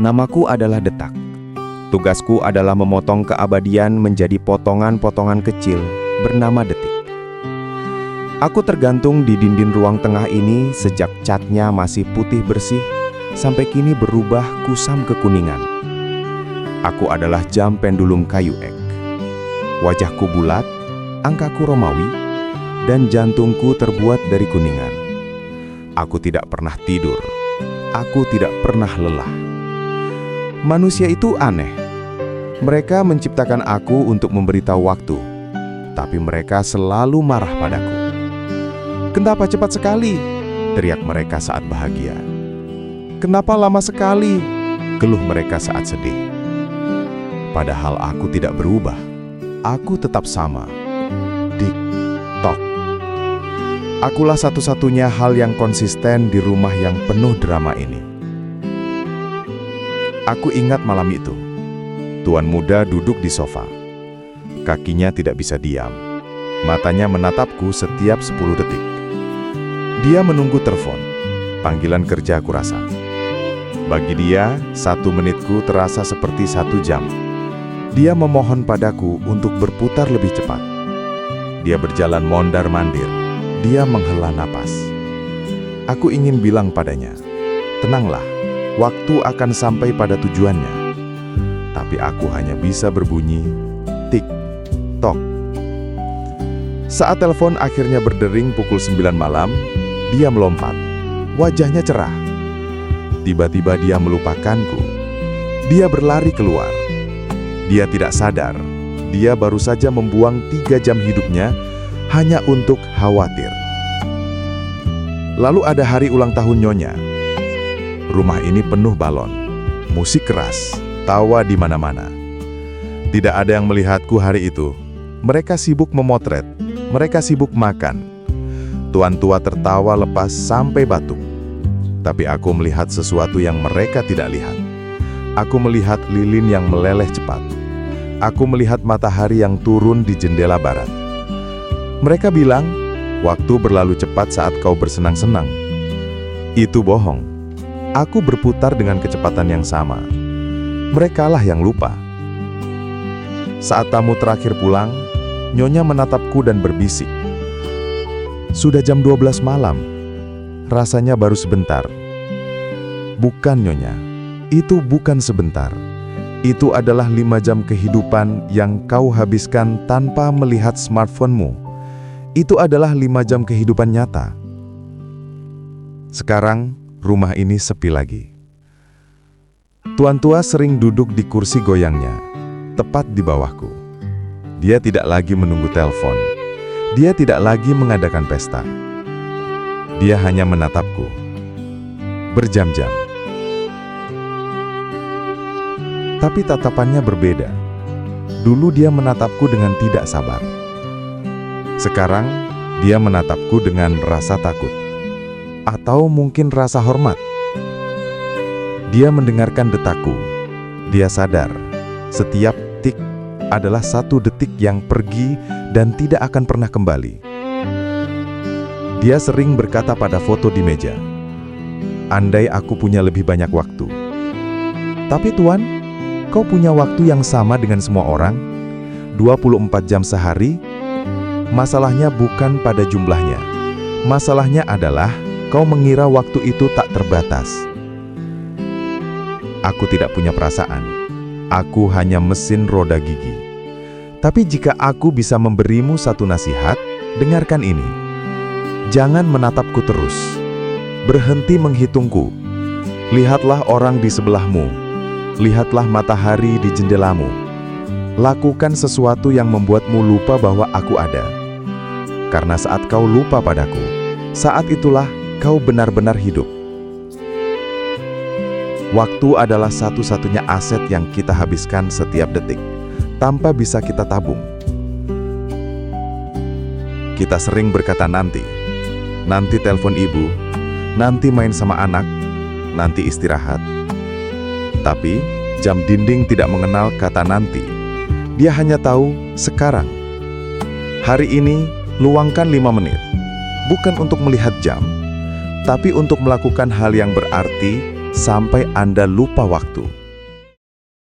Namaku adalah Detak. Tugasku adalah memotong keabadian menjadi potongan-potongan kecil bernama detik. Aku tergantung di dinding ruang tengah ini sejak catnya masih putih bersih sampai kini berubah kusam kekuningan. Aku adalah jam pendulum kayu ek. Wajahku bulat, angkaku Romawi, dan jantungku terbuat dari kuningan. Aku tidak pernah tidur. Aku tidak pernah lelah. Manusia itu aneh. Mereka menciptakan aku untuk memberitahu waktu, tapi mereka selalu marah padaku. "Kenapa cepat sekali?" teriak mereka saat bahagia. "Kenapa lama sekali?" keluh mereka saat sedih. Padahal aku tidak berubah. Aku tetap sama. Dik, tok. Akulah satu-satunya hal yang konsisten di rumah yang penuh drama ini. Aku ingat malam itu. Tuan muda duduk di sofa. Kakinya tidak bisa diam. Matanya menatapku setiap 10 detik. Dia menunggu telepon. Panggilan kerja aku rasa. Bagi dia, 1 menitku terasa seperti 1 jam. Dia memohon padaku untuk berputar lebih cepat. Dia berjalan mondar-mandir. Dia menghela napas. Aku ingin bilang padanya, "Tenanglah, waktu akan sampai pada tujuannya." Tapi aku hanya bisa berbunyi, tik, tok. Saat telepon akhirnya berdering pukul 9 malam, dia melompat. Wajahnya cerah. Tiba-tiba dia melupakanku. Dia berlari keluar. Dia tidak sadar, dia baru saja membuang 3 jam hidupnya hanya untuk khawatir. Lalu ada hari ulang tahun Nyonya. Rumah ini penuh balon, musik keras, tawa di mana-mana. Tidak ada yang melihatku hari itu. Mereka sibuk memotret, mereka sibuk makan. Tuan tua tertawa lepas sampai batuk. Tapi aku melihat sesuatu yang mereka tidak lihat. Aku melihat lilin yang meleleh cepat. Aku melihat matahari yang turun di jendela barat. Mereka bilang, waktu berlalu cepat saat kau bersenang-senang. Itu bohong. Aku berputar dengan kecepatan yang sama. Merekalah yang lupa. Saat tamu terakhir pulang, Nyonya menatapku dan berbisik. "Sudah jam 12 malam. Rasanya baru sebentar." "Bukan, Nyonya. Itu bukan sebentar. Itu adalah 5 jam kehidupan yang kau habiskan tanpa melihat smartphone-mu. Itu adalah 5 jam kehidupan nyata." Sekarang, rumah ini sepi lagi. Tuan tua sering duduk di kursi goyangnya, tepat di bawahku. Dia tidak lagi menunggu telepon. Dia tidak lagi mengadakan pesta. Dia hanya menatapku. Berjam-jam. Tapi tatapannya berbeda. Dulu dia menatapku dengan tidak sabar. Sekarang, dia menatapku dengan rasa takut. Atau mungkin rasa hormat. Dia mendengarkan detakku. Dia sadar, setiap tik adalah 1 detik yang pergi dan tidak akan pernah kembali. Dia sering berkata pada foto di meja, "Andai aku punya lebih banyak waktu." "Tapi Tuan, kau punya waktu yang sama dengan semua orang, 24 jam sehari." Masalahnya bukan pada jumlahnya. Masalahnya adalah kau mengira waktu itu tak terbatas. Aku tidak punya perasaan. Aku hanya mesin roda gigi. Tapi jika aku bisa memberimu 1 nasihat, dengarkan ini. Jangan menatapku terus. Berhenti menghitungku. Lihatlah orang di sebelahmu. Lihatlah matahari di jendelamu. Lakukan sesuatu yang membuatmu lupa bahwa aku ada. Karena saat kau lupa padaku, saat itulah kau benar-benar hidup. Waktu adalah satu-satunya aset yang kita habiskan setiap detik, tanpa bisa kita tabung. Kita sering berkata nanti telepon ibu, nanti main sama anak, nanti istirahat. Tapi, jam dinding tidak mengenal kata nanti. Dia hanya tahu sekarang. Hari ini, luangkan 5 menit. Bukan untuk melihat jam, tapi untuk melakukan hal yang berarti sampai Anda lupa waktu.